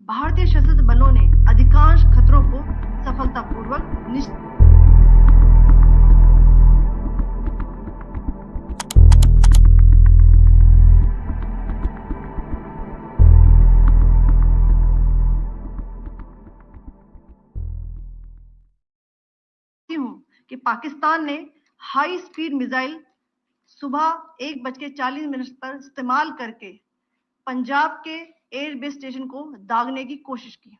भारतीय सशस्त्र बलों ने अधिकांश खतरों को सफलतापूर्वक कि पाकिस्तान ने हाई स्पीड मिसाइल सुबह 1:40 पर इस्तेमाल करके पंजाब के एयरबेस स्टेशन को दागने की कोशिश की।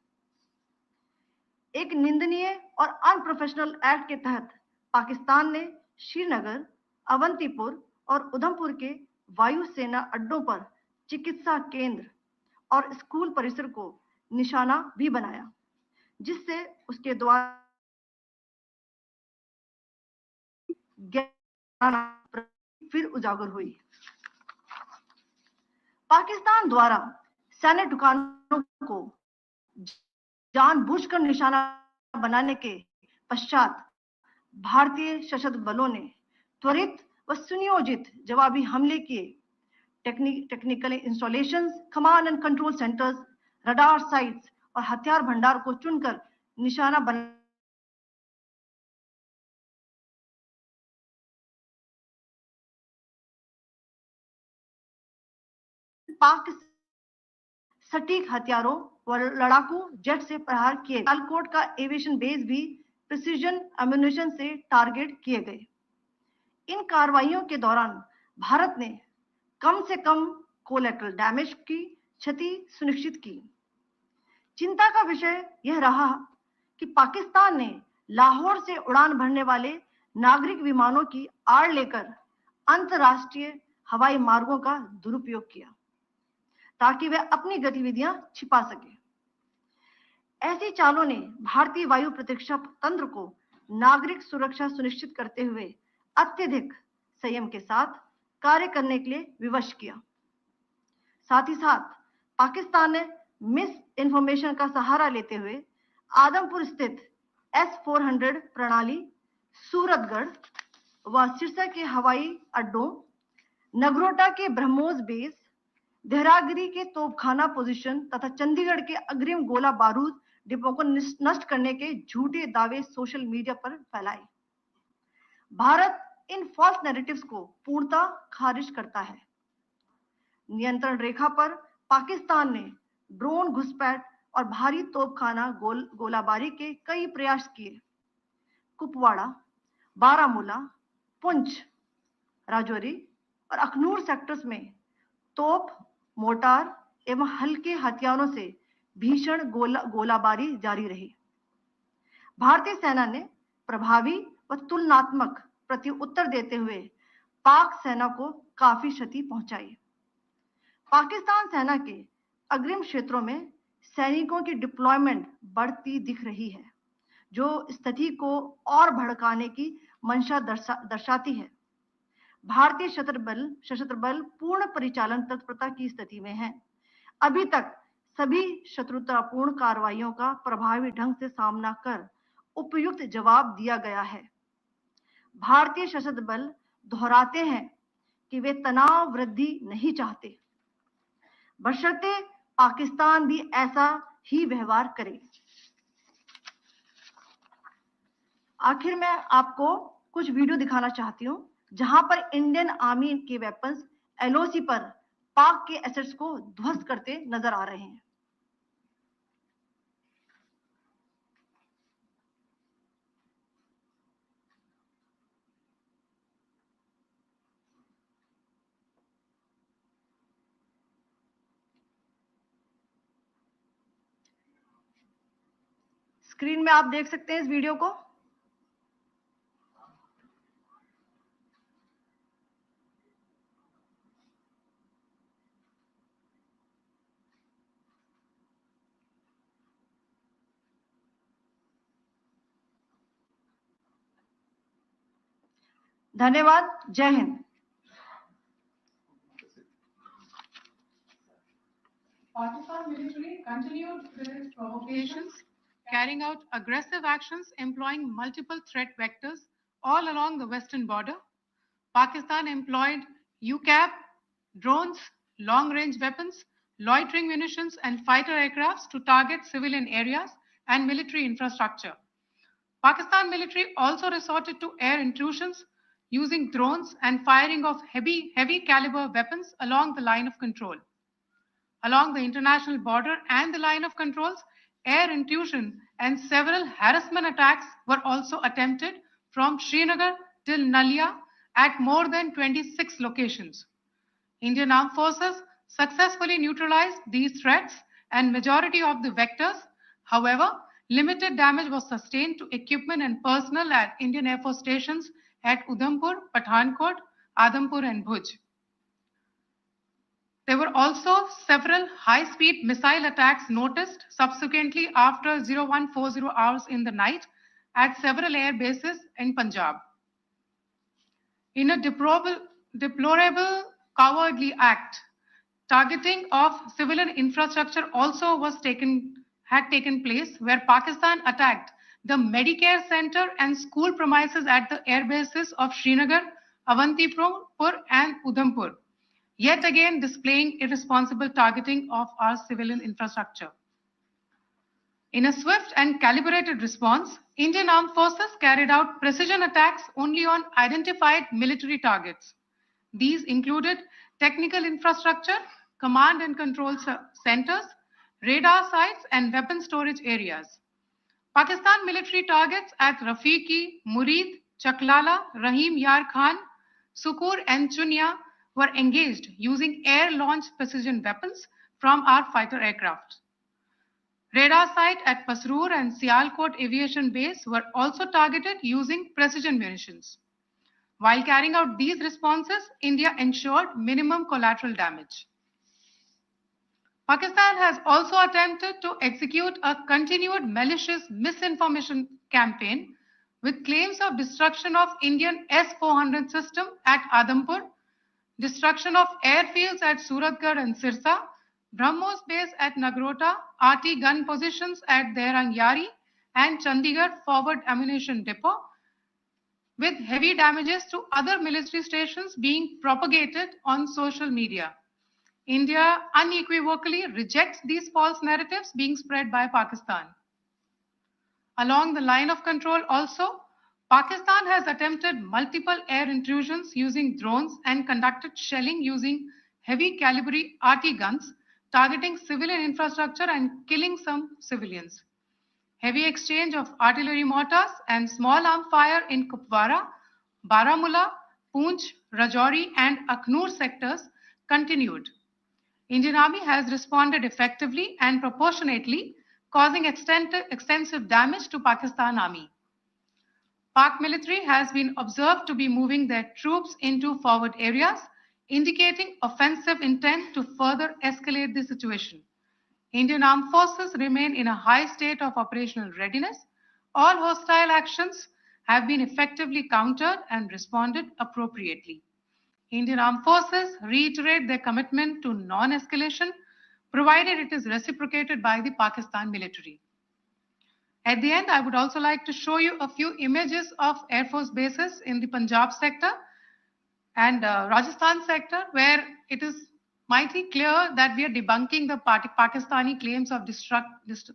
एक निंदनीय और अनप्रोफेशनल एक्ट के तहत पाकिस्तान ने श्रीनगर, अवंतीपुर और उधमपुर के वायुसेना अड्डों पर चिकित्सा केंद्र और स्कूल परिसर को निशाना भी बनाया, जिससे उसके द्वारा फिर उजागर हुई। पाकिस्तान द्वारा सैन्य ठिकानों को जानबूझकर निशाना बनाने के पश्चात भारतीय सशस्त्र बलों ने त्वरित व सुनियोजित जवाबी हमले किए। Technical installations, command and control centres, radar sites और हथियार भंडार को चुनकर निशाना बना पाक सटीक हथियारों व लड़ाकू जेट से प्रहार किए। सियालकोट का एविएशन बेस भी प्रिसीजन एम्यूनिशन से टारगेट किए गए। इन कार्रवाइयों के दौरान भारत ने कम से कम कोलैटरल डैमेज की क्षति सुनिश्चित की। चिंता का विषय यह रहा कि पाकिस्तान ने लाहौर से उड़ान भरने वाले नागरिक विमानों की आड़ लेकर अंतर्राष्ट्रीय हवाई मार्गों का दुरुपयोग किया ताकि वे अपनी गतिविधियां छिपा सके। ऐसी चालों ने भारतीय वायु प्रतिरक्षा तंत्र को नागरिक सुरक्षा सुनिश्चित करते हुए अत्यधिक संयम के साथ कार्य करने के लिए विवश किया। साथ ही साथ पाकिस्तान ने मिस इन्फॉर्मेशन का सहारा लेते हुए आदमपुर स्थित S-400 प्रणाली, सूरतगढ़ व सिरसा के हवाई अड्डों, नगरोटा के ब्रह्मोस बेस, देहरागिरी के तोपखाना पोजीशन तथा चंडीगढ़ के अग्रिम गोला बारूद डिपो को नष्ट करने के झूठे दावे सोशल मीडिया पर फैलाए। भारत इन फॉल्स नैरेटिव्स को पूर्णतः खारिज करता है। नियंत्रण रेखा पर पाकिस्तान ने ड्रोन घुसपैठ और भारी तोपखाना गोलाबारी के कई प्रयास किए। कुपवाड़ा, बारामूला, पुंछ, राजौरी और अखनूर सेक्टर्स में तोप, मोर्टार एवं हल्के हथियारों से भीषण गोलाबारी जारी रही। भारतीय सेना ने प्रभावी व तुलनात्मक प्रत्युत्तर देते हुए पाक सेना को काफी क्षति पहुंचाई। पाकिस्तान सेना के अग्रिम क्षेत्रों में सैनिकों की डिप्लॉयमेंट बढ़ती दिख रही है, जो स्थिति को और भड़काने की मंशा दर्शाती है। भारतीय सशस्त्र बल पूर्ण परिचालन तत्परता की स्थिति में है। अभी तक सभी शत्रुतापूर्ण कार्रवाइयों का प्रभावी ढंग से सामना कर उपयुक्त जवाब दिया गया है। भारतीय सशस्त्र बल दोहराते हैं कि वे तनाव वृद्धि नहीं चाहते, बशर्ते पाकिस्तान भी ऐसा ही व्यवहार करे। आखिर में आपको कुछ वीडियो दिखाना चाहती हूं जहां पर इंडियन आर्मी के वेपन्स LOC पर पाक के एसेट्स को ध्वस्त करते नजर आ रहे हैं। स्क्रीन में आप देख सकते हैं इस वीडियो को। धन्यवाद। जय Hind. Pakistan military continued their provocations, carrying out aggressive actions employing multiple threat vectors all along the western border. Pakistan employed UCAV, drones, long-range weapons, loitering munitions, and fighter aircrafts to target civilian areas and military infrastructure. Pakistan military also resorted to air intrusions using drones and firing of heavy caliber weapons along the line of control. Along the international border and the line of controls, air intrusion and several harassment attacks were also attempted from Srinagar till Nalia at more than 26 locations. Indian Armed Forces successfully neutralized these threats and majority of the vectors. However, limited damage was sustained to equipment and personnel at Indian Air Force stations at Udhampur, Pathankot, Adhampur and Bhuj. There were also several high-speed missile attacks noticed subsequently after 0140 hours in the night at several air bases in Punjab. In a deplorable cowardly act, targeting of civilian infrastructure also had taken place, where Pakistan attacked the Medicare Center and school premises at the air bases of Srinagar, Avantipur and Udhampur, yet again displaying irresponsible targeting of our civilian infrastructure. In a swift and calibrated response, Indian Armed Forces carried out precision attacks only on identified military targets. These included technical infrastructure, command and control centers, radar sites, and weapon storage areas. Pakistan military targets at Rafiqi, Murid, Chaklala, Rahim Yar Khan, Sukur, and Chunya were engaged using air-launched precision weapons from our fighter aircraft. Radar site at Pasroor and Sialkot Aviation Base were also targeted using precision munitions. While carrying out these responses, India ensured minimum collateral damage. Pakistan has also attempted to execute a continued malicious misinformation campaign with claims of destruction of Indian S-400 system at Adhampur, destruction of airfields at Suratgarh and Sirsa, BrahMos base at Nagrota, RT gun positions at Dehrangyari and Chandigarh forward ammunition depot, with heavy damages to other military stations being propagated on social media. India unequivocally rejects these false narratives being spread by Pakistan. Along the line of control also, Pakistan has attempted multiple air intrusions using drones and conducted shelling using heavy caliber RT guns, targeting civilian infrastructure and killing some civilians. Heavy exchange of artillery mortars and small arm fire in Kupwara, Baramulla, Poonch, Rajouri and Akhnur sectors continued. Indian Army has responded effectively and proportionately, causing extensive damage to Pakistan Army. Pak military has been observed to be moving their troops into forward areas, indicating offensive intent to further escalate the situation. Indian Armed Forces remain in a high state of operational readiness. All hostile actions have been effectively countered and responded appropriately. Indian Armed Forces reiterate their commitment to non-escalation, provided it is reciprocated by the Pakistan military. At the end, I would also like to show you a few images of Air Force bases in the Punjab sector and Rajasthan sector, where it is mighty clear that we are debunking the Pakistani claims of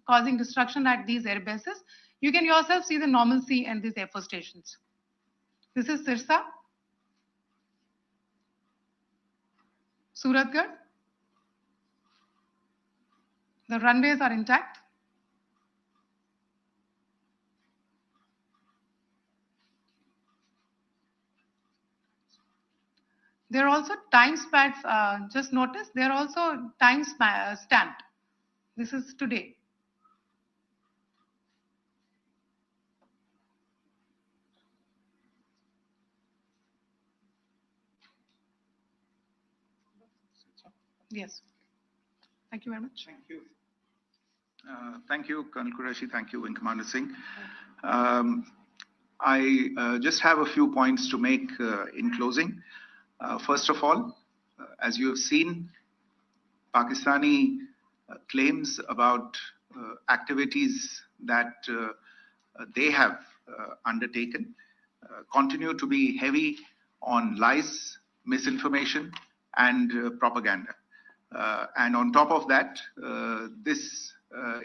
causing destruction at these air bases. You can yourself see the normalcy in these Air Force stations. This is Sirsa, Suratgarh. The runways are intact. There are also time stamps, just notice, there are also time stamped. This is today. Yes. Thank you very much. Thank you. Thank you, Colonel Qureshi. Thank you, Wing Commander Singh. I just have a few points to make in closing. First of all, as you have seen, Pakistani claims about activities that they have undertaken continue to be heavy on lies, misinformation, and propaganda. And on top of that, this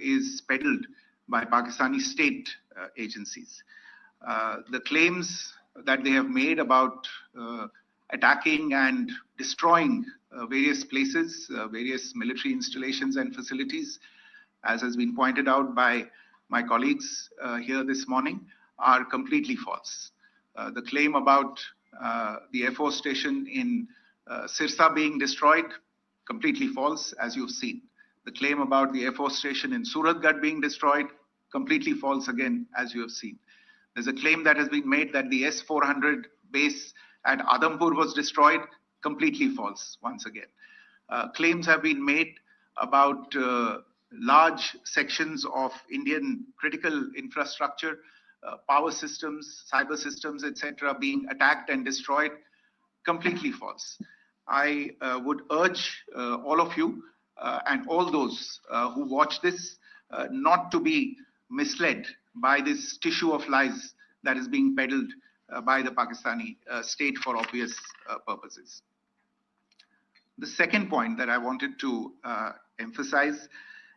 is peddled by Pakistani state agencies. The claims that they have made about attacking and destroying various places, various military installations and facilities, as has been pointed out by my colleagues here this morning, are completely false. The claim about the Air Force station in Sirsa being destroyed, completely false, as you've seen. The claim about the Air Force station in Suratgarh being destroyed, completely false again, as you have seen. There's a claim that has been made that the S-400 base at Adampur was destroyed, completely false once again. Claims have been made about large sections of Indian critical infrastructure, power systems, cyber systems, etc., being attacked and destroyed, completely false. I would urge all of you and all those who watch this not to be misled by this tissue of lies that is being peddled by the Pakistani state for obvious purposes. The second point that I wanted to emphasize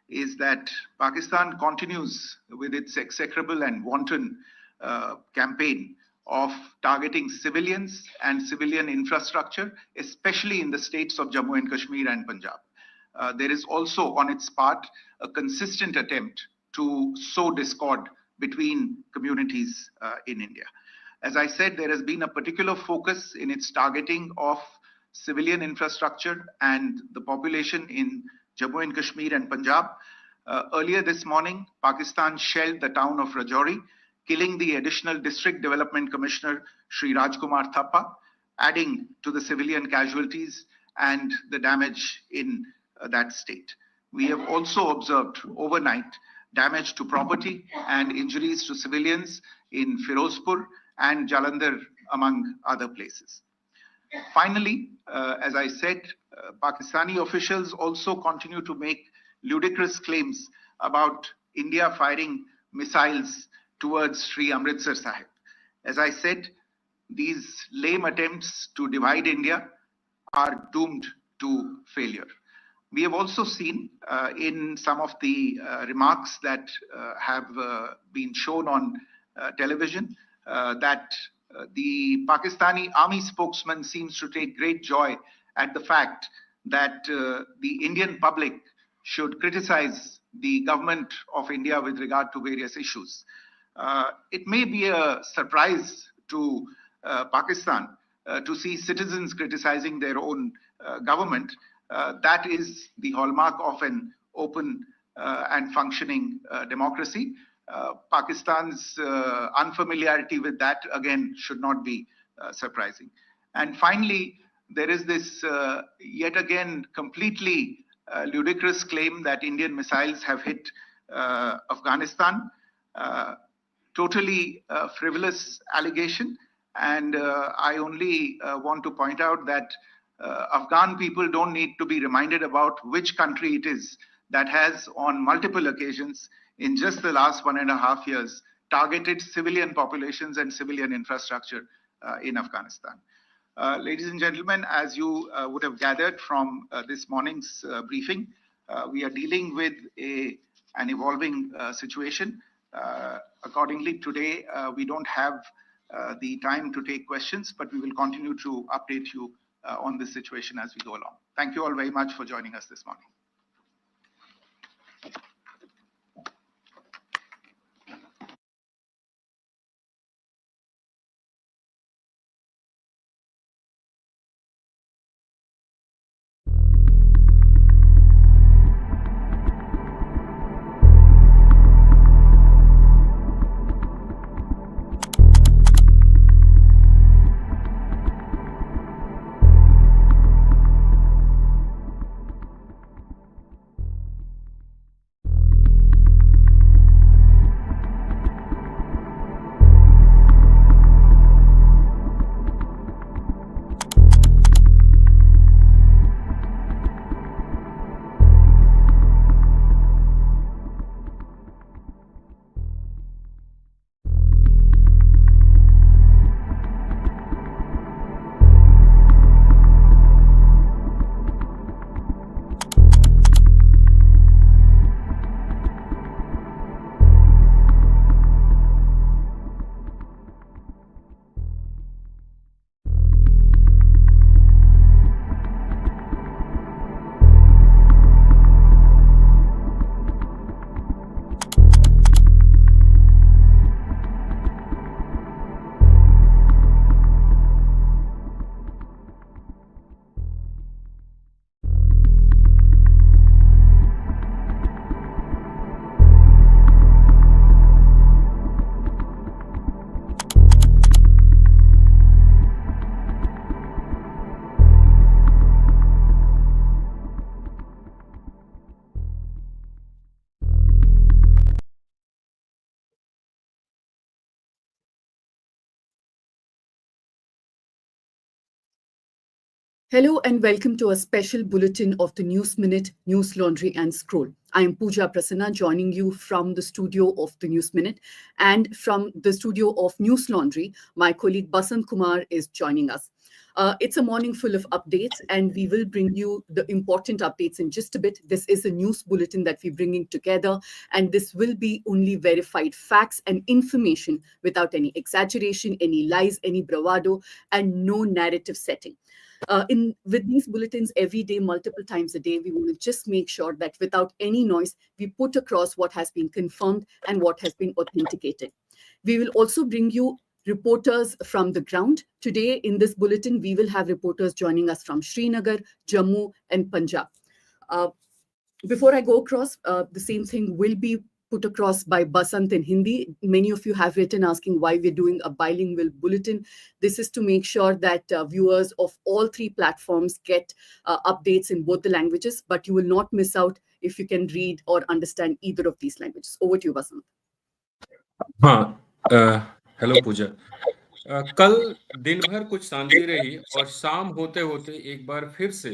is that Pakistan continues with its execrable and wanton campaign of targeting civilians and civilian infrastructure, especially in the states of Jammu and Kashmir and Punjab. There is also on its part a consistent attempt to sow discord between communities in India. As I said, there has been a particular focus in its targeting of civilian infrastructure and the population in Jammu and Kashmir and Punjab. Earlier this morning, Pakistan shelled the town of Rajouri, killing the additional District Development Commissioner, Shri Rajkumar Thappa, adding to the civilian casualties and the damage in that state. We have also observed overnight damage to property and injuries to civilians in Firozpur and Jalandhar, among other places. Finally, as I said, Pakistani officials also continue to make ludicrous claims about India firing missiles towards Sri Amritsar Sahib. As I said, these lame attempts to divide India are doomed to failure. We have also seen in some of the remarks that have been shown on television that the Pakistani army spokesman seems to take great joy at the fact that the Indian public should criticize the government of India with regard to various issues. It may be a surprise to Pakistan to see citizens criticizing their own government. That is the hallmark of an open and functioning democracy. Pakistan's unfamiliarity with that, again, should not be surprising. And finally, there is this yet again completely ludicrous claim that Indian missiles have hit Afghanistan. Totally frivolous allegation. And I only want to point out that Afghan people don't need to be reminded about which country it is that has on multiple occasions in just the last 1.5 years targeted civilian populations and civilian infrastructure in Afghanistan. Ladies and gentlemen, as you would have gathered from this morning's briefing, we are dealing with an evolving situation. Accordingly, today we don't have the time to take questions, but we will continue to update you on this situation as we go along. Thank you all very much for joining us this morning. Hello and welcome to a special bulletin of the News Minute, Newslaundry and Scroll. I am Pooja Prasanna, joining you from the studio of the News Minute, and from the studio of Newslaundry, my colleague Basant Kumar is joining us. It's a morning full of updates, and we will bring you the important updates in just a bit. This is a news bulletin that we're bringing together, and this will be only verified facts and information without any exaggeration, any lies, any bravado, and no narrative setting. With these bulletins every day, multiple times a day, we want to just make sure that without any noise, we put across what has been confirmed and what has been authenticated. We will also bring you reporters from the ground. Today in this bulletin, we will have reporters joining us from Srinagar, Jammu, and Punjab. Before I go across, the same thing will be put across by Basant in Hindi. Many of you have written asking why we're doing a bilingual bulletin. This is to make sure that viewers of all three platforms get updates in both the languages, but you will not miss out if you can read or understand either of these languages. Over to you, Basant. हाँ, hello पूजा। कल दिन भर कुछ शांति रही और शाम होते होते एक बार फिर से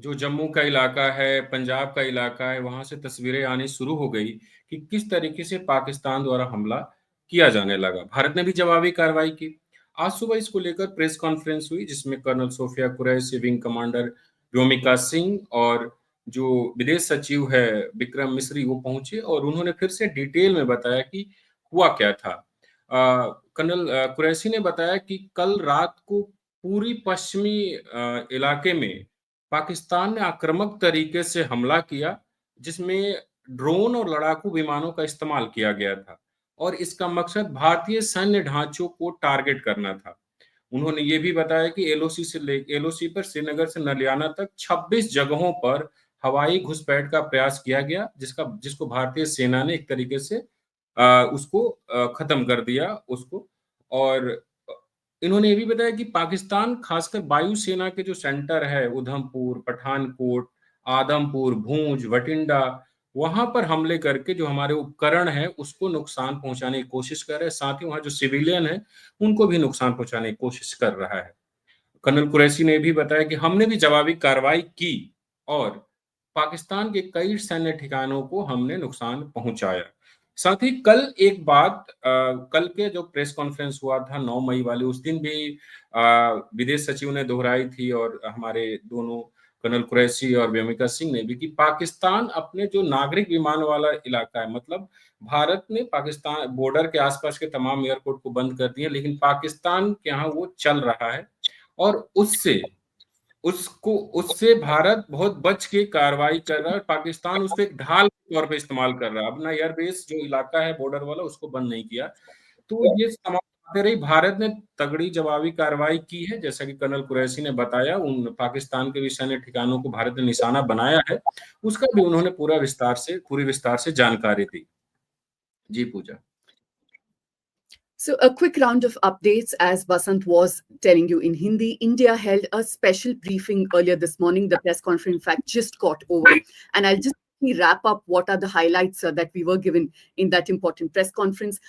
जो जम्मू का इलाका है, पंजाब का इलाका है, वहां से तस्वीरें आनी शुरू हो गई कि किस तरीके से पाकिस्तान द्वारा हमला किया जाने लगा। भारत ने भी जवाबी कार्रवाई की। आज सुबह इसको लेकर प्रेस कॉन्फ्रेंस हुई, जिसमें colonel Sofiya Qureshi, wing commander Vyomika Singh और जो विदेश सचिव है विक्रम मिस्री, वो पहुंचे और उन्होंने फिर से डिटेल में बताया कि हुआ क्या था। कर्नल कुरैशी ने बताया कि कल रात को पूरी पश्चिमी इलाके में पाकिस्तान ने आक्रामक तरीके से हमला किया, जिसमें ड्रोन और लड़ाकू विमानों का इस्तेमाल किया गया था और इसका मकसद भारतीय सैन्य ढांचों को टारगेट करना था। उन्होंने ये भी बताया कि एलओसी पर श्रीनगर से नलियाना तक 26 जगहों पर हवाई घुसपैठ का प्रयास किया गया, जिसको भारतीय सेना ने एक तरीके से उसको खत्म कर दिया उसको। और इन्होंने ये भी बताया कि पाकिस्तान खासकर वायुसेना के जो सेंटर है उधमपुर, पठानकोट, आदमपुर, भूंज, भटिंडा, वहां पर हमले करके जो हमारे उपकरण है उसको नुकसान पहुंचाने की कोशिश कर रहे हैं। साथ ही वहां जो सिविलियन है उनको भी नुकसान पहुंचाने की कोशिश कर रहा है। कर्नल कुरैशी ने भी बताया कि हमने भी जवाबी कार्रवाई की और पाकिस्तान के कई सैन्य ठिकानों को हमने नुकसान पहुंचाया। साथ ही कल एक बात, कल के जो प्रेस कॉन्फ्रेंस हुआ था 9 मई वाले, उस दिन भी विदेश सचिव ने दोहराई थी और हमारे दोनों कर्नल कुरैशी और व्योमिका सिंह ने भी, कि पाकिस्तान अपने जो नागरिक विमान वाला इलाका है, मतलब भारत ने पाकिस्तान बॉर्डर के आसपास के तमाम एयरपोर्ट को बंद कर दिए, लेकिन पाकिस्तान के यहाँ वो चल रहा है और उससे भारत बहुत बच के कार्रवाई कर रहा है। पाकिस्तान उसको एक ढाल के तौर पे इस्तेमाल कर रहा है। अपना एयरबेस जो इलाका है बॉर्डर वाला उसको बंद नहीं किया। तो ये तमाम बातें रही। भारत ने तगड़ी जवाबी कार्रवाई की है, जैसा कि कर्नल कुरैशी ने बताया। उन पाकिस्तान के भी सैन्य ठिकानों को भारत ने निशाना बनाया है, उसका भी उन्होंने पूरी विस्तार से जानकारी दी। जी पूजा। So a quick round of updates, as Basant was telling you in Hindi. India held a special briefing earlier this morning. The press conference, in fact, just got over. And I'll just wrap up what are the highlights that we were given in that important press conference.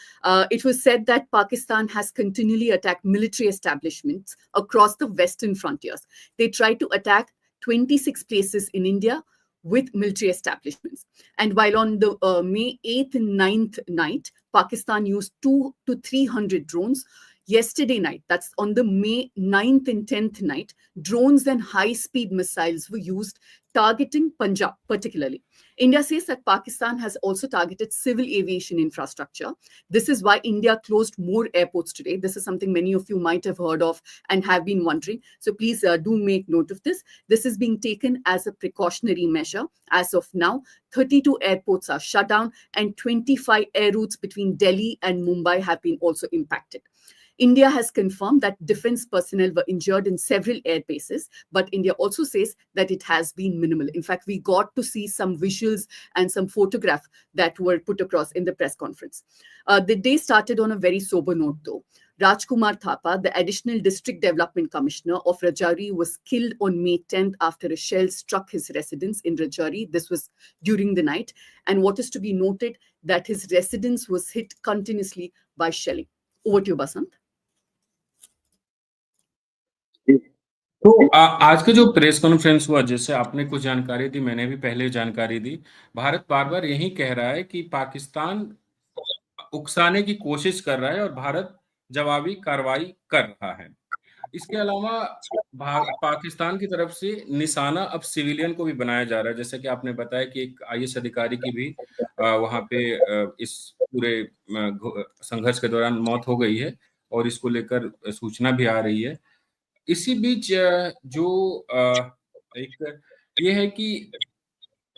It was said that Pakistan has continually attacked military establishments across the western frontiers. They tried to attack 26 places in India with military establishments. And while on the May 8th and 9th night, Pakistan used 200 to 300 drones. Yesterday night, that's on the May 9th and 10th night, drones and high-speed missiles were used, targeting Punjab particularly. India says that Pakistan has also targeted civil aviation infrastructure. This is why India closed more airports today. This is something many of you might have heard of and have been wondering. So please do make note of this. This is being taken as a precautionary measure. As of now, 32 airports are shut down and 25 air routes between Delhi and Mumbai have been also impacted. India has confirmed that defense personnel were injured in several air bases, but India also says that it has been minimal. In fact, we got to see some visuals and some photographs that were put across in the press conference. The day started on a very sober note, though. Rajkumar Thapa, the additional district development commissioner of Rajouri, was killed on May 10th after a shell struck his residence in Rajouri. This was during the night. And what is to be noted, that his residence was hit continuously by shelling. Over to you, Basant. तो आज का जो press conference हुआ, जैसे आपने कुछ जानकारी दी, मैंने भी पहले जानकारी दी। भारत बार बार यही कह रहा है कि पाकिस्तान उकसाने की कोशिश कर रहा है और भारत जवाबी कार्रवाई कर रहा है। इसके अलावा पाकिस्तान की तरफ से निशाना अब सिविलियन को भी बनाया जा रहा है, जैसे कि आपने बताया कि एक आईएएस अधिकारी की भी वहां पे इस पूरे संघर्ष के दौरान मौत हो गई है और इसको लेकर सूचना भी आ रही है। इसी बीच जो एक ये है कि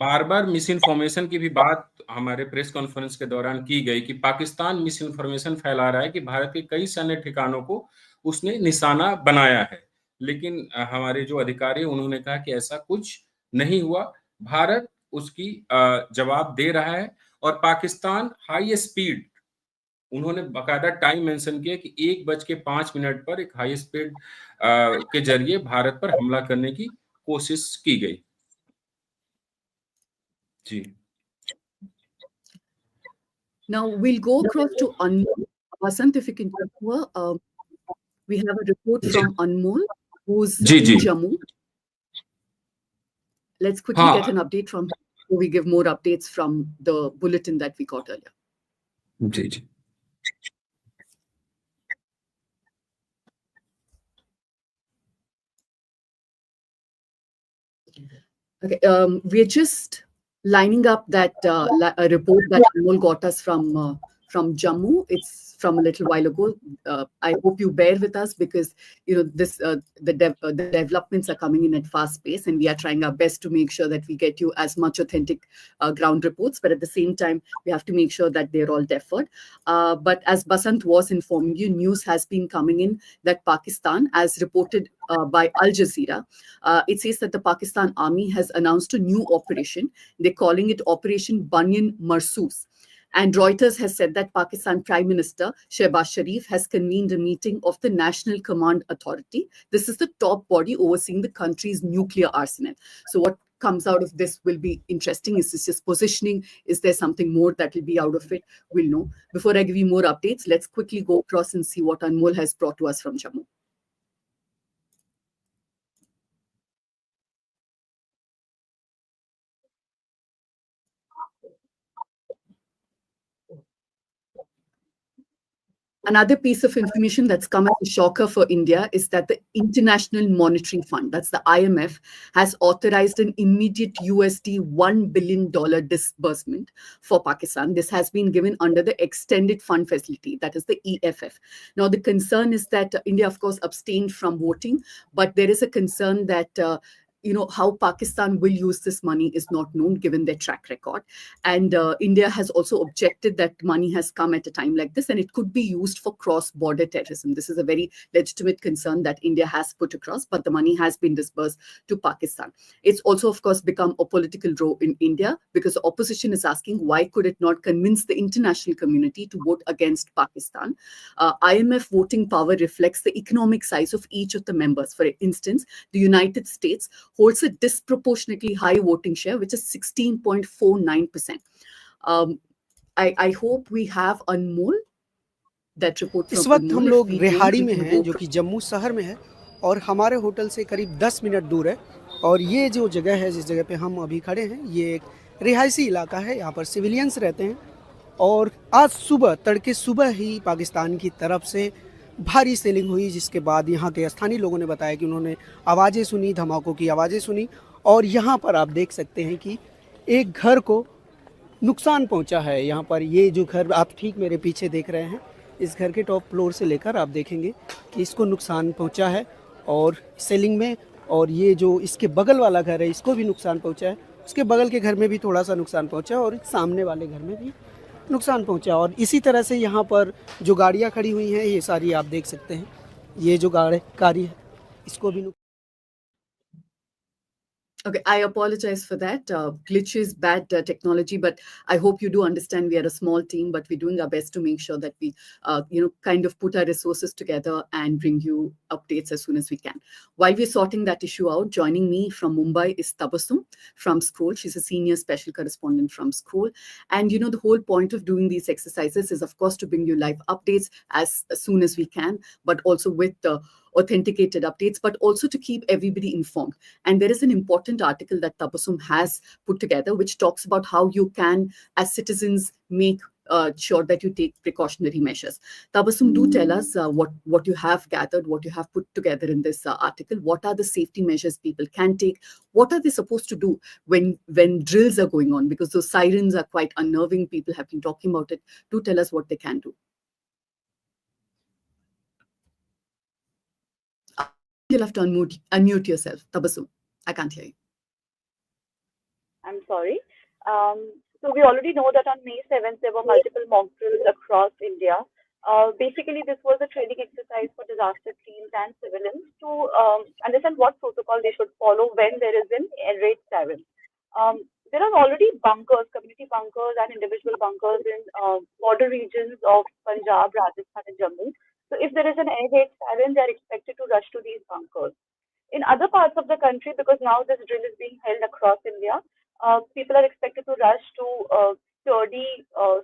बार बार मिस इन्फॉर्मेशन की भी बात हमारे प्रेस कॉन्फ्रेंस के दौरान की गई कि पाकिस्तान मिस इन्फॉर्मेशन फैला रहा है कि भारत के कई सैन्य ठिकानों को उसने निशाना बनाया है। लेकिन हमारे जो अधिकारी उन्होंने कहा कि ऐसा कुछ नहीं हुआ, भारत उसकी जवाब दे रहा है और पाकिस्तान हाई स्पीड, उन्होंने बाकायदा टाइम मेंशन किया कि 1:05 पर एक हाई स्पीड के जरिए भारत पर हमला करने की कोशिश की गई। जी। Now we'll go across to Anmol. Basant, if you can talk over. We have a report from Anmol, who's in Jammu. Let's quickly get an update from him before we give more updates from the bulletin that we got earlier. Ji ji. Okay, we're just lining up that a report that Anmol got us from Jammu. It's from a little while ago. I hope you bear with us because this the developments are coming in at fast pace, and we are trying our best to make sure that we get you as much authentic ground reports. But at the same time, we have to make sure that they're all deferred. But as Basant was informing you, news has been coming in that Pakistan, as reported by Al Jazeera, it says that the Pakistan Army has announced a new operation. They're calling it Operation Banyan Marsoos. And Reuters has said that Pakistan Prime Minister Shehbaz Sharif has convened a meeting of the National Command Authority. This is the top body overseeing the country's nuclear arsenal. So what comes out of this will be interesting. Is this just positioning? Is there something more that will be out of it? We'll know. Before I give you more updates, let's quickly go across and see what Anmol has brought to us from Jammu. Another piece of information that's come as a shocker for India is that the International Monetary Fund, that's the IMF, has authorized an immediate $1 billion disbursement for Pakistan. This has been given under the Extended Fund Facility, that is the EFF. Now, the concern is that India, of course, abstained from voting, but there is a concern that how Pakistan will use this money is not known given their track record. And India has also objected that money has come at a time like this and it could be used for cross-border terrorism. This is a very legitimate concern that India has put across, but the money has been disbursed to Pakistan. It's also, of course, become a political row in India because the opposition is asking why could it not convince the international community to vote against Pakistan. IMF voting power reflects the economic size of each of the members. For instance, the United States holds a disproportionately high voting share, which is 16.49%. I hope we have Anmol that report from इस वक्त Anmol. हम लोग रेहाड़ी में हैं जो कि जम्मू शहर में है और हमारे होटल से करीब 10 मिनट दूर है। और ये जो जगह है जिस जगह पे हम अभी खड़े हैं ये एक रिहायशी इलाका है। यहाँ पर सिविलियंस रहते हैं और आज सुबह तड़के सुबह ही पाकिस्तान की तरफ से भारी सेलिंग हुई, जिसके बाद यहाँ के स्थानीय लोगों ने बताया कि उन्होंने आवाज़ें सुनी, धमाकों की आवाज़ें सुनी और यहाँ पर आप देख सकते हैं कि एक घर को नुकसान पहुँचा है। यहाँ पर ये जो घर आप ठीक मेरे पीछे देख रहे हैं, इस घर के टॉप फ्लोर से लेकर आप देखेंगे कि इसको नुकसान पहुँचा है और सेलिंग में। और ये जो इसके बगल वाला घर है इसको भी नुकसान पहुँचा है, उसके बगल के घर में भी थोड़ा सा नुकसान पहुँचा और सामने वाले घर में भी नुकसान पहुंचा। और इसी तरह से यहाँ पर जो गाड़ियाँ खड़ी हुई हैं ये सारी आप देख सकते हैं, ये जो गाड़ी है इसको भी Okay, I apologize for that. Glitches, bad technology, but I hope you do understand we are a small team, but we're doing our best to make sure that we, kind of put our resources together and bring you updates as soon as we can. While we're sorting that issue out, joining me from Mumbai is Tabassum from Scroll. She's a senior special correspondent from Scroll. And, the whole point of doing these exercises is, of course, to bring you live updates as soon as we can, but also with authenticated updates, but also to keep everybody informed. And there is an important article that Tabassum has put together, which talks about how you can, as citizens, make sure that you take precautionary measures. Tabassum, do tell us what you have gathered, what you have put together in this article. What are the safety measures people can take? What are they supposed to do when drills are going on? Because those sirens are quite unnerving. People have been talking about it. Do tell us what they can do. You'll have to unmute yourself. Tabassum, I can't hear you. I'm sorry. So we already know that on May 7th, there were multiple mock drills across India. Basically, this was a training exercise for disaster teams and civilians to understand what protocol they should follow when there is an air raid siren. There are already bunkers, community bunkers and individual bunkers in border regions of Punjab, Rajasthan and Jammu. So if there is an air raid siren, they are expected to rush to these bunkers. In other parts of the country, because now this drill is being held across India, people are expected to rush to sturdy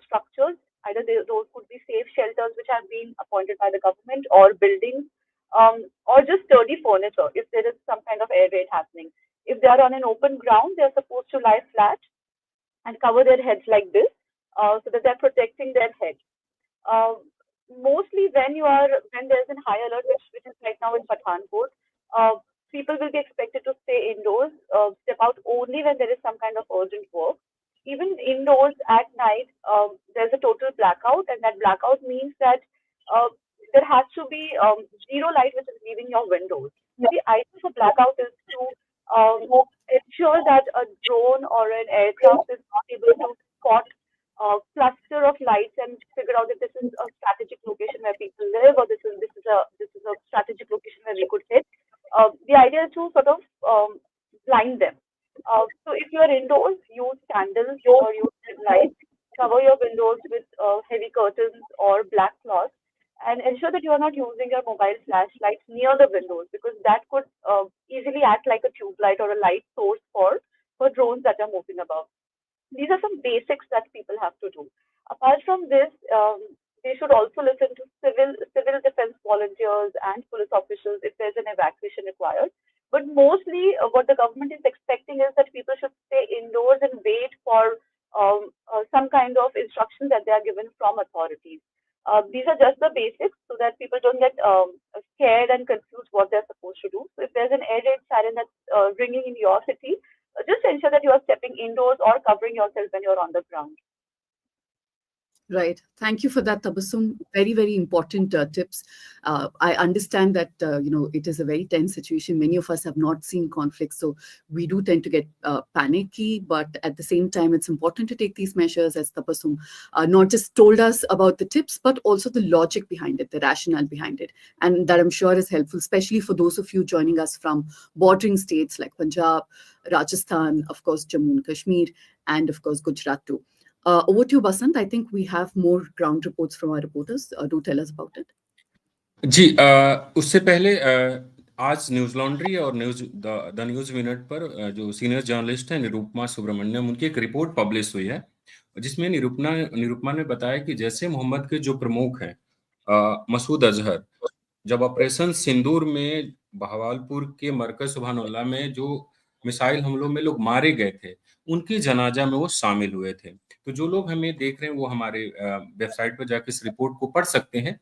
structures. Either those could be safe shelters which have been appointed by the government, or buildings, or just sturdy furniture if there is some kind of air raid happening. If they are on an open ground, they are supposed to lie flat and cover their heads like this, so that they're protecting their head. Mostly when there's a high alert, which is right now in Pathankot, people will be expected to stay indoors, step out only when there is some kind of urgent work. Even indoors at night, there's a total blackout, and that blackout means that there has to be zero light which is leaving your windows. The idea of a blackout is to ensure that a drone or an aircraft is not able to spot a cluster of lights and figure out if this is a strategic location where people live, or this is a strategic location where we could hit. The idea is to sort of blind them. So if you are indoors, use candles or use lights. Cover your windows with heavy curtains or black cloth, and ensure that you are not using your mobile flashlight near the windows, because that could easily act like a tube light or a light source for drones that are moving above. These are some basics that people have to do. Apart from this, they should also listen to civil defense volunteers and police officials if there's an evacuation required. But mostly, what the government is expecting is that people should stay indoors and wait for some kind of instructions that they are given from authorities. These are just the basics, so that people don't get scared and confused what they're supposed to do. So if there's an air raid siren that's ringing in your city, just ensure that you are stepping indoors or covering yourself when you're on the ground. Right. Thank you for that, Tabassum. Very, very important tips. I understand that, it is a very tense situation. Many of us have not seen conflict, so we do tend to get panicky. But at the same time, it's important to take these measures, as Tabassum not just told us about the tips, but also the logic behind it, the rationale behind it. And that I'm sure is helpful, especially for those of you joining us from bordering states like Punjab, Rajasthan, of course, Jammu and Kashmir, and of course, Gujarat too. Over to you, Basant. I think we have more ground reports from our reporters. Do tell us about it. जी, उससे पहले आज news laundry और the news minute पर जो senior journalist हैं निरुपमा सुब्रमण्यम, उनकी एक report publish हुई है, जिसमें निरुपमा ने बताया कि जैसे मोहम्मद के जो प्रमुख हैं मसूद अजहर, जब ऑपरेशन सिंदूर में बहावलपुर के मरकज सुबहानुल्लाह में जो मिसाइल हमलों में लोग मारे गए थे, उनकी जनाजा में वो शामिल हुए थे। तो जो लोग हमें देख रहे हैं वो हमारे वेबसाइट पर जाकर इस रिपोर्ट को पढ़ सकते हैं।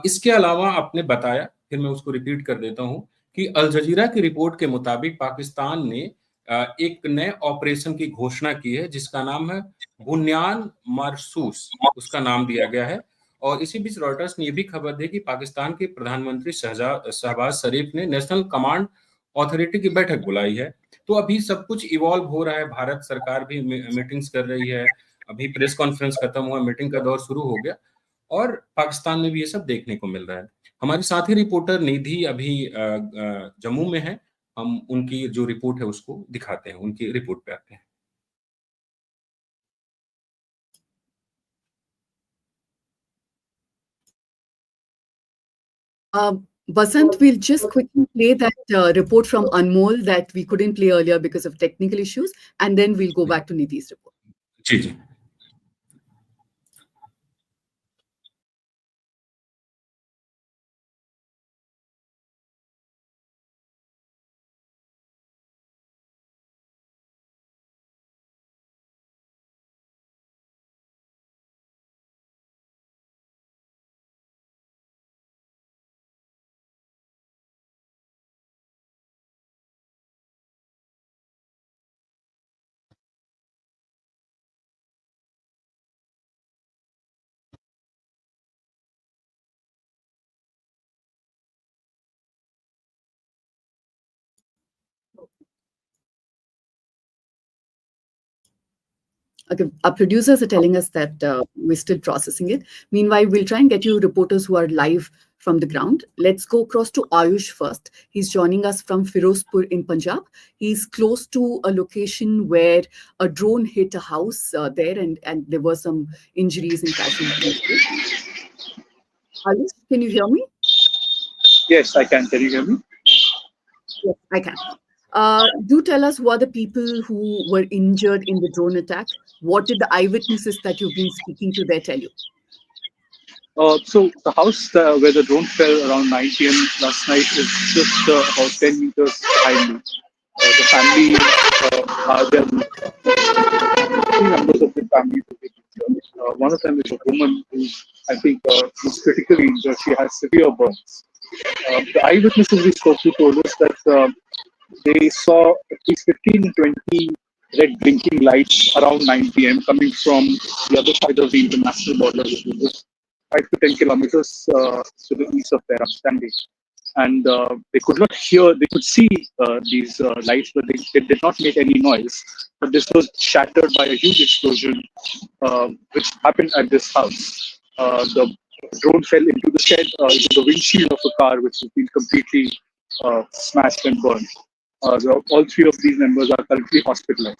इसके अलावा आपने बताया, फिर मैं उसको रिपीट कर देता हूं, कि अल जजीरा की रिपोर्ट के मुताबिक पाकिस्तान ने एक नए ऑपरेशन की घोषणा की है, जिसका नाम है बुनियान मरसूस, उसका नाम दिया गया है। और इसी बीच रॉयटर्स ने यह भी खबर दी कि पाकिस्तान के प्रधानमंत्री शहबाज शरीफ ने नेशनल कमांड अथॉरिटी की बैठक बुलाई है। तो अभी सब कुछ इवॉल्व हो रहा है, भारत सरकार भी मीटिंग्स कर रही है, अभी प्रेस कॉन्फ्रेंस खत्म हुआ, मीटिंग का दौर शुरू हो गया, और पाकिस्तान में भी ये सब देखने को मिल रहा है। हमारी साथी रिपोर्टर निधि अभी जम्मू में है, हम उनकी जो रिपोर्ट है उसको दिखाते हैं, उनकी रिपोर्ट पे आते हैं। Basant, we'll just quickly play that report from Anmol that we couldn't play earlier because of technical issues, and then we'll go back to Nidhi's report. Ji ji. Okay, our producers are telling us that we're still processing it. Meanwhile, we'll try and get you reporters who are live from the ground. Let's go across to Ayush first. He's joining us from Firozpur in Punjab. He's close to a location where a drone hit a house there, and there were some injuries and casualties. Ayush, can you hear me? Yes, I can. Can you hear me? Yes, I can. Do tell us who are the people who were injured in the drone attack. What did the eyewitnesses that you've been speaking to there tell you? So the house where the drone fell around 9 p.m. last night is just about 10 meters behind me. The family, there are three members of the family. One of them is a woman who I think is critically injured. She has severe burns. The eyewitnesses we spoke to told us that they saw at least 15 to 20 red blinking lights around 9 p.m. coming from the other side of the international border, which is just 5 to 10 kilometers to the east of their understanding. And they could not hear, they could see these lights, but they did not make any noise. But this was shattered by a huge explosion, which happened at this house. The drone fell into the shed, into the windshield of a car, which has been completely smashed and burned. All three of these members are currently hospitalized.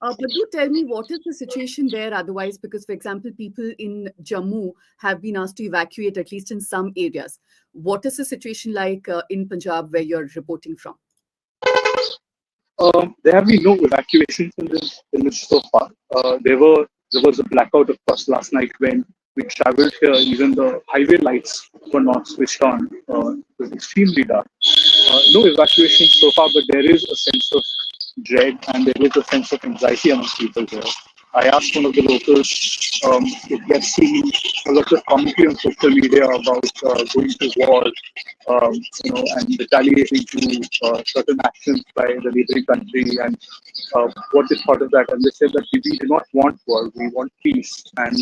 But do tell me, what is the situation there otherwise? Because, for example, people in Jammu have been asked to evacuate, at least in some areas. What is the situation like in Punjab, where you're reporting from? There have been no evacuations in this village so far. There was a blackout, of course, last night when we traveled here. Even the highway lights were not switched on. It was extremely dark. No evacuations so far, but there is a sense of dread and there is a sense of anxiety among people here. I asked one of the locals if they have seen a lot of commentary on social media about going to war, and retaliating to certain actions by the neighboring country, and what they thought of that. And they said that we do not want war, we want peace. And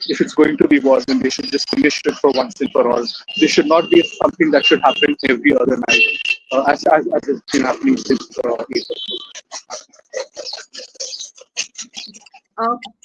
if it's going to be war, then they should just finish it for once and for all. This should not be something that should happen every other night, as it's been happening since April.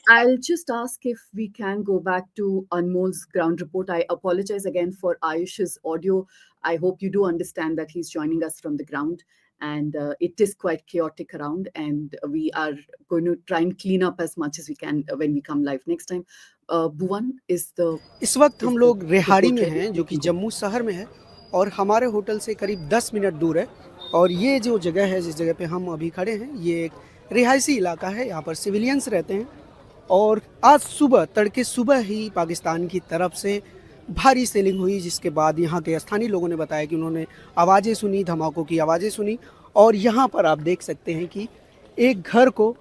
I'll just ask if we can go back to Anmol's ground report. I apologize again for Ayush's audio. I hope you do understand that he's joining us from the ground, and it is quite chaotic around, and we are going to try and clean up as much as we can when we come live next time. Bhuvan is the... इस वक्त हम लोग रेहाड़ी में हैं, जो कि जम्मू शहर में है, और हमारे होटल से करीब 10 मिनट दूर है. और ये जो जगह है, जिस जगह पे हम अभी खड़े हैं, ये एक रिहायशी इलाका है. यहाँ पर सिविलियंस रहते हैं. और आज सुबह, तड़के सुबह ही पाकिस्तान की तरफ से भारी सेलिंग हुई, जिसके बाद यहाँ के स्थानीय लोगों ने बताया कि उन्होंने आवाज़ें सुनी, धमाकों की आवाज़ें सुनी. और यहाँ पर आप देख सकते हैं कि एक घर को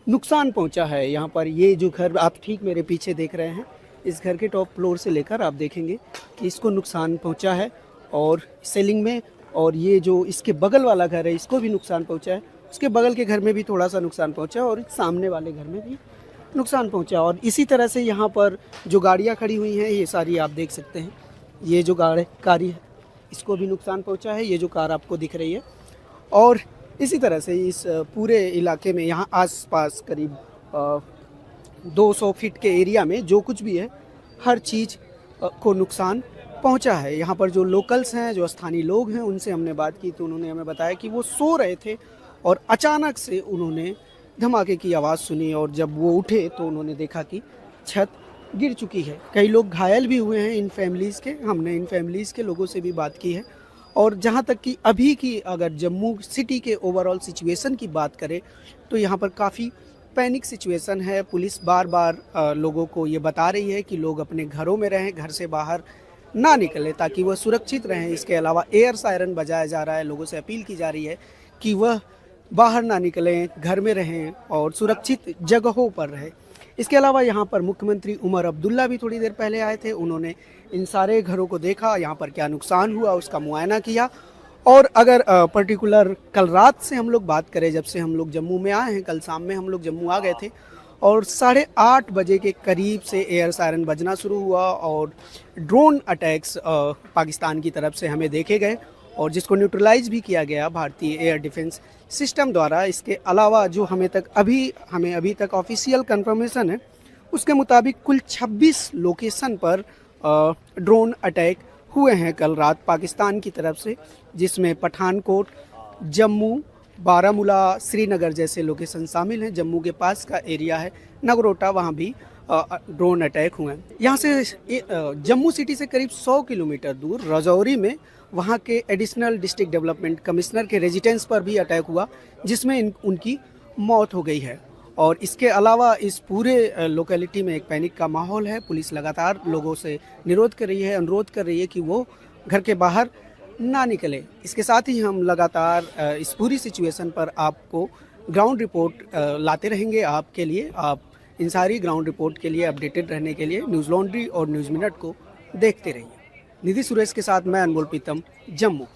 नुकसान पहुँचा है. यहाँ पर ये जो घर आप ठीक मेरे पीछे देख रहे हैं, इस घर के टॉप फ्लोर से लेकर आप देखेंगे कि इसको नुकसान पहुँचा है और सेलिंग में. और ये जो इसके बगल वाला घर है, इसको भी नुकसान पहुँचा है. उसके बगल के घर में भी थोड़ा सा नुकसान पहुँचा है, और सामने वाले घर में भी नुकसान पहुंचा. और इसी तरह से यहाँ पर जो गाड़ियाँ खड़ी हुई हैं, ये सारी आप देख सकते हैं. ये जो कार है, इसको भी नुकसान पहुंचा है, ये जो कार आपको दिख रही है. और इसी तरह से इस पूरे इलाके में, यहाँ आसपास करीब 200 फीट के एरिया में जो कुछ भी है, हर चीज़ को नुकसान पहुंचा है. यहाँ पर जो लोकल्स हैं, जो स्थानीय लोग हैं, उनसे हमने बात की तो उन्होंने हमें बताया कि वो सो रहे थे और अचानक से उन्होंने धमाके की आवाज़ सुनी, और जब वो उठे तो उन्होंने देखा कि छत गिर चुकी है. कई लोग घायल भी हुए हैं इन फैमिलीज़ के. हमने इन फैमिलीज़ के लोगों से भी बात की है. और जहाँ तक कि अभी की अगर जम्मू सिटी के ओवरऑल सिचुएशन की बात करें, तो यहाँ पर काफ़ी पैनिक सिचुएशन है. पुलिस बार बार लोगों को ये बता रही है कि लोग अपने घरों में रहें, घर से बाहर ना निकलें, ताकि वह सुरक्षित रहें. इसके अलावा एयर सायरन बजाया जा रहा है. लोगों से अपील की जा रही है कि वह बाहर ना निकलें, घर में रहें और सुरक्षित जगहों पर रहें. इसके अलावा यहाँ पर मुख्यमंत्री उमर अब्दुल्ला भी थोड़ी देर पहले आए थे. उन्होंने इन सारे घरों को देखा, यहाँ पर क्या नुकसान हुआ उसका मुआयना किया. और अगर पर्टिकुलर कल रात से हम लोग बात करें, जब से हम लोग जम्मू में आए हैं, कल शाम में हम लोग जम्मू आ गए थे, और 8:30 बजे के करीब से एयर सायरन बजना शुरू हुआ और ड्रोन अटैक्स पाकिस्तान की तरफ से हमें देखे गए. और जिसको न्यूट्रलाइज भी किया गया भारतीय एयर डिफेंस सिस्टम द्वारा। इसके अलावा जो हमें अभी तक ऑफिशियल कंफर्मेशन है, उसके मुताबिक कुल 26 लोकेशन पर ड्रोन अटैक हुए हैं कल रात पाकिस्तान की तरफ से, जिसमें पठानकोट, जम्मू, बारामूला, श्रीनगर जैसे लोकेशन शामिल हैं। जम्मू के पास का एरिया है नगरोटा, वहाँ भी ड्रोन अटैक हुए हैं। यहाँ से जम्मू सिटी से करीब 100 किलोमीटर दूर रजौरी में वहाँ के एडिशनल डिस्ट्रिक्ट डेवलपमेंट कमिश्नर के रेजिडेंस पर भी अटैक हुआ, जिसमें उनकी मौत हो गई है। और इसके अलावा इस पूरे लोकेलिटी में एक पैनिक का माहौल है। पुलिस लगातार लोगों से अनुरोध कर रही है कि वो घर के बाहर ना निकले। इसके साथ ही हम लगातार इस पूरी सिचुएशन पर आपको ग्राउंड रिपोर्ट लाते रहेंगे आपके लिए। आप इन सारी ग्राउंड रिपोर्ट के लिए अपडेटेड रहने के लिए न्यूज़ लॉन्ड्री और न्यूज़ मिनट को देखते रहिए। निधि सुरेश के साथ मैं अनमोल प्रीतम, Jammu.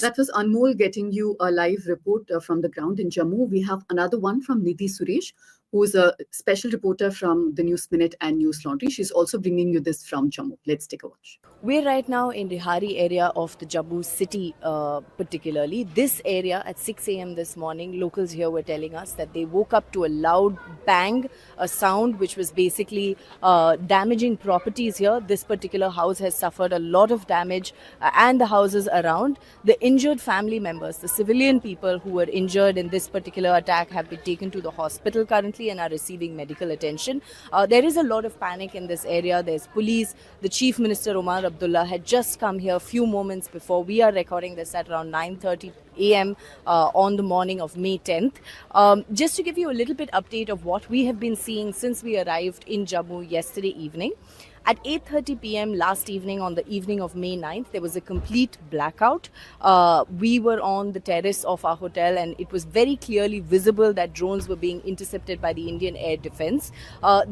That was Anmol getting you a live report from the ground in Jammu. We have another one from Nidhi Suresh, who is a special reporter from the News Minute and Newslaundry. She's also bringing you this from Jammu. Let's take a watch. We're right now in the Rihari area of the Jammu city particularly. This area at 6 a.m. this morning, locals here were telling us that they woke up to a loud bang, a sound which was basically damaging properties here. This particular house has suffered a lot of damage and the houses around. The injured family members, the civilian people who were injured in this particular attack have been taken to the hospital currently and are receiving medical attention. There is a lot of panic in this area. There's police. The Chief Minister Omar Abdullah had just come here a few moments before. We are recording this at around 9:30 a.m. On the morning of May 10th. Just to give you a little bit update of what we have been seeing since we arrived in Jammu yesterday evening. At 8:30 p.m. last evening, on the evening of May 9th, there was a complete blackout. We were on the terrace of our hotel and it was very clearly visible that drones were being intercepted by the Indian Air Defence.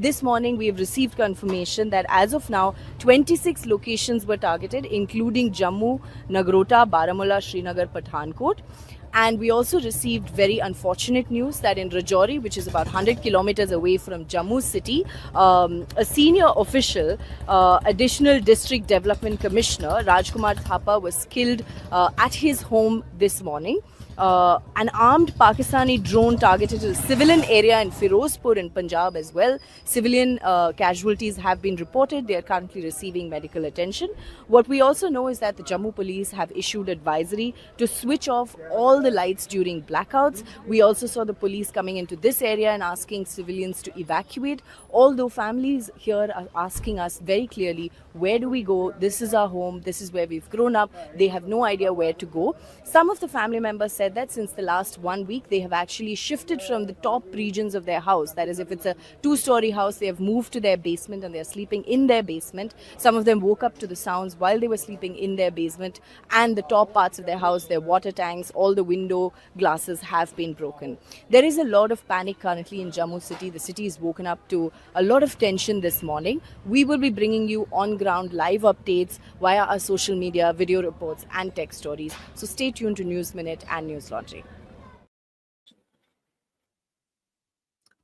This morning, we have received confirmation that as of now, 26 locations were targeted, including Jammu, Nagrota, Baramulla, Srinagar, Pathankot. And we also received very unfortunate news that in Rajouri, which is about 100 kilometers away from Jammu city, a senior official, additional district development commissioner, Rajkumar Thapa, was killed at his home this morning. An armed Pakistani drone targeted a civilian area in Firozpur in Punjab as well. Civilian casualties have been reported. They are currently receiving medical attention. What we also know is that the Jammu police have issued advisory to switch off all the lights during blackouts. We also saw the police coming into this area and asking civilians to evacuate. Although families here are asking us very clearly, where do we go? This is our home. This is where we've grown up. They have no idea where to go. Some of the family members said that since the last 1 week, they have actually shifted from the top regions of their house. That is, if it's a 2-story house, they have moved to their basement and they're sleeping in their basement. Some of them woke up to the sounds while they were sleeping in their basement, and the top parts of their house, their water tanks, all the window glasses have been broken. There is a lot of panic currently in Jammu city. The city is woken up to a lot of tension this morning. We will be bringing you on-ground live updates via our social media, video reports and tech stories. So stay tuned to News Minute and News Laundry.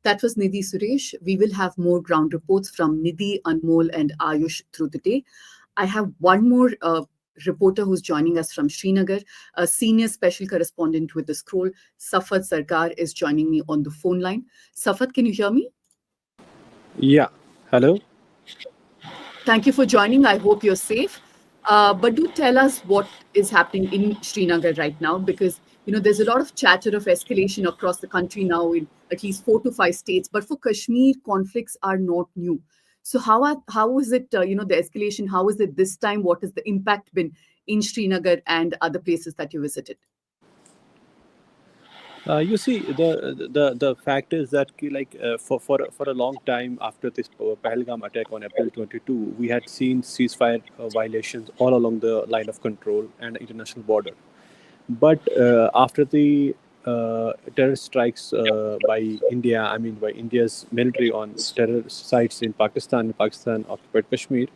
That was Nidhi Suresh. We will have more ground reports from Nidhi, Anmol and Ayush through the day. I have one more reporter who's joining us from Srinagar, a senior special correspondent with the Scroll. Safat Sarkar is joining me on the phone line. Safat, can you hear me? Yeah. Hello. Thank you for joining. I hope you're safe. But do tell us what is happening in Srinagar right now, because there's a lot of chatter of escalation across the country now in at least 4 to 5 states. But for Kashmir, conflicts are not new. So how is it, the escalation? How is it this time? What has the impact been in Srinagar and other places that you visited? You see, the fact is that for a long time after this Pahalgam attack on April 22, we had seen ceasefire violations all along the line of control and international border. But after the terror strikes by India, by India's military on terror sites in Pakistan occupied Kashmir,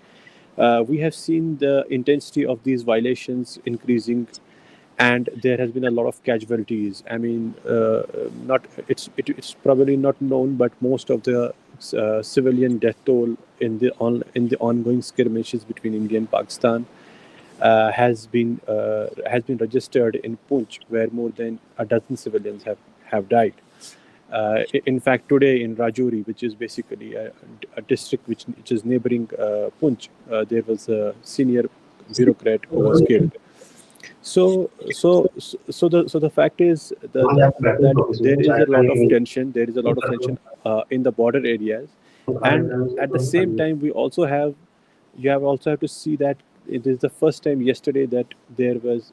we have seen the intensity of these violations increasing. And there has been a lot of casualties. It's probably not known, but most of the civilian death toll in the ongoing skirmishes between India and Pakistan has been registered in Poonch, where more than a dozen civilians have died. In fact, today in Rajouri, which is basically a district which is neighboring Poonch, there was a senior bureaucrat who was killed. So the fact is that there is a lot of tension. There is a lot of tension in the border areas, and at the same time, you also have to see that it is the first time yesterday that there was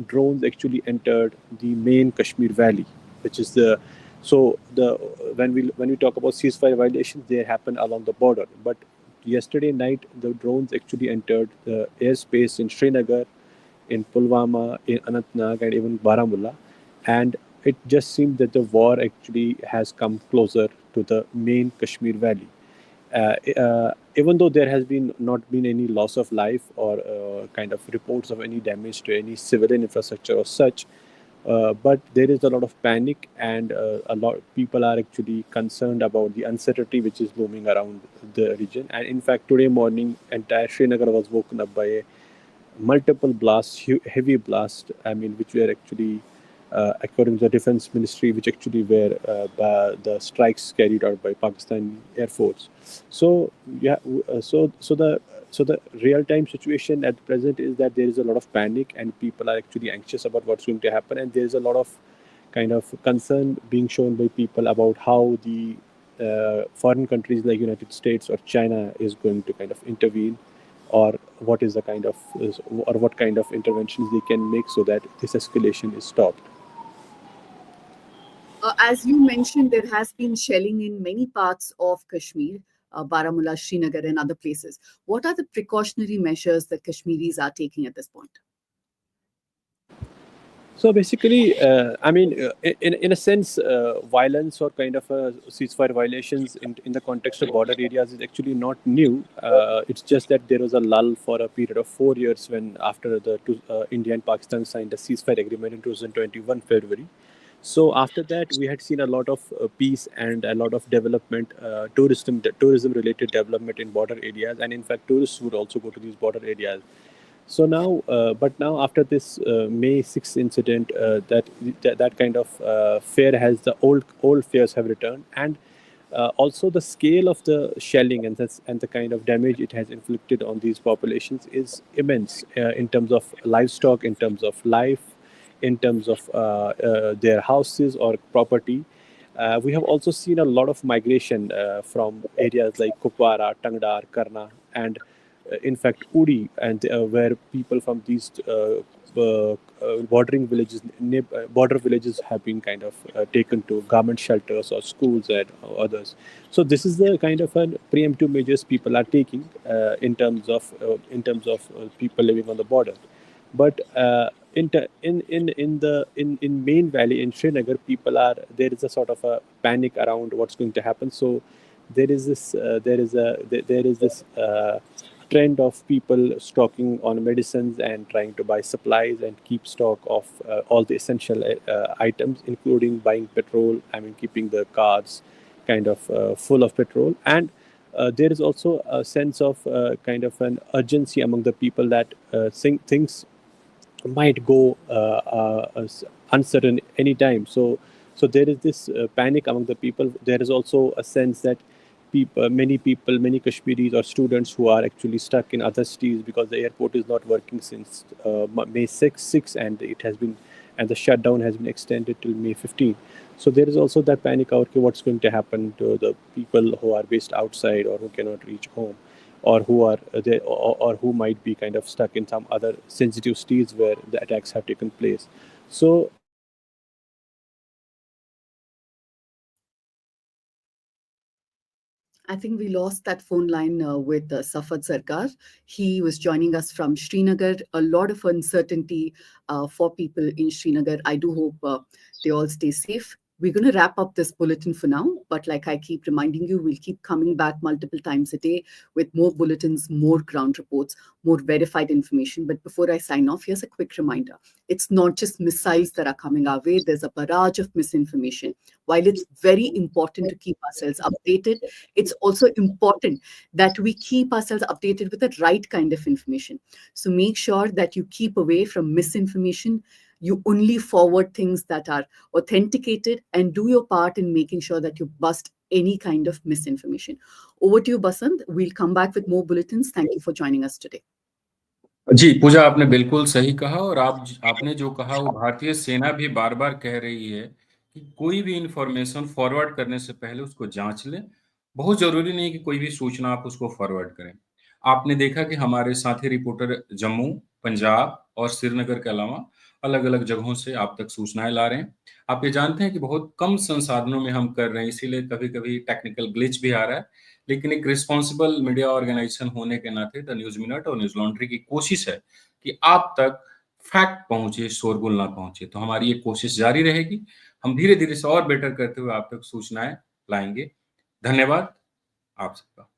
drones actually entered the main Kashmir Valley, which is the when we talk about ceasefire violations, they happen along the border. But yesterday night, the drones actually entered the airspace in Srinagar, in Pulwama, in Anantnag, and even Baramulla, and it just seemed that the war actually has come closer to the main Kashmir Valley. Even though there has not been any loss of life or kind of reports of any damage to any civilian infrastructure or such, but there is a lot of panic, and a lot of people are actually concerned about the uncertainty which is looming around the region. And in fact, today morning, entire Srinagar was woken up by multiple blasts, heavy blasts, which were actually, according to the Defense Ministry, which actually were the strikes carried out by Pakistan Air Force. So yeah, so the real-time situation at present is that there is a lot of panic, and people are actually anxious about what's going to happen, and there is a lot of kind of concern being shown by people about how the foreign countries like United States or China is going to kind of intervene, or what kind of interventions they can make so that this escalation is stopped. As you mentioned, there has been shelling in many parts of Kashmir, Baramulla, Srinagar, and other places. What are the precautionary measures that Kashmiris are taking at this point? So basically, in a sense, violence or kind of ceasefire violations in the context of border areas is actually not new. It's just that there was a lull for a period of 4 years when after India and Pakistan signed a ceasefire agreement in 2021 February. So after that, we had seen a lot of peace and a lot of development, tourism-related development in border areas, and in fact, tourists would also go to these border areas. So now, but now after this May 6th incident, that kind of fear the old fears have returned, and also the scale of the shelling and the kind of damage it has inflicted on these populations is immense in terms of livestock, in terms of life, in terms of their houses or property. We have also seen a lot of migration from areas like Kupwara, Tangdar, Karna, and in fact Udi, and where people from these border villages have been kind of taken to government shelters or schools and others. So this is the kind of preemptive measures people are taking in terms of people living on the border. But in main valley in Srinagar, there is a sort of a panic around what's going to happen. So there is this trend of people stocking on medicines and trying to buy supplies and keep stock of all the essential items, including buying petrol. Keeping the cars kind of full of petrol. And there is also a sense of kind of an urgency among the people that things might go uncertain anytime. So there is this panic among the people. There is also a sense that many Kashmiris or students who are actually stuck in other cities because the airport is not working since May 6, and the shutdown has been extended till May 15. So there is also that panic out, what's going to happen to the people who are based outside or who cannot reach home, or who are there, or who might be kind of stuck in some other sensitive cities where the attacks have taken place. So I think we lost that phone line with Safad Sarkar. He was joining us from Srinagar. A lot of uncertainty for people in Srinagar. I do hope they all stay safe. We're going to wrap up this bulletin for now, but like I keep reminding you, we'll keep coming back multiple times a day with more bulletins, more ground reports, more verified information. But before I sign off, here's a quick reminder. It's not just missiles that are coming our way. There's a barrage of misinformation. While it's very important to keep ourselves updated, it's also important that we keep ourselves updated with the right kind of information. So make sure that you keep away from misinformation. You only forward things that are authenticated, and do your part in making sure that you bust any kind of misinformation. Over to you, Basant. We'll come back with more bulletins. Thank you for joining us today. जी पूजा, आपने बिल्कुल सही कहा, और आपने जो कहा वो भारतीय सेना भी बार बार कह रही है कि कोई भी इंफॉर्मेशन फॉरवर्ड करने से पहले उसको जांच लें। बहुत जरूरी नहीं कि कोई भी सूचना आप उसको फॉरवर्ड करें। आपने देखा कि हमारे साथी रिपोर्टर जम्मू, पंजाब और श्रीनगर के अलावा अलग अलग जगहों से आप तक सूचनाएं ला रहे हैं। आप ये जानते हैं कि बहुत कम संसाधनों में हम कर रहे हैं, इसीलिए कभी कभी टेक्निकल ग्लिच भी आ रहा है, लेकिन एक रिस्पॉन्सिबल मीडिया ऑर्गेनाइजेशन होने के नाते द न्यूज मिनट और न्यूज लॉन्ड्री की कोशिश है कि आप तक फैक्ट पहुंचे, शोरगुल ना पहुंचे। तो हमारी ये कोशिश जारी रहेगी। हम धीरे धीरे से और बेटर करते हुए आप तक सूचनाएं लाएंगे। धन्यवाद आप सबका।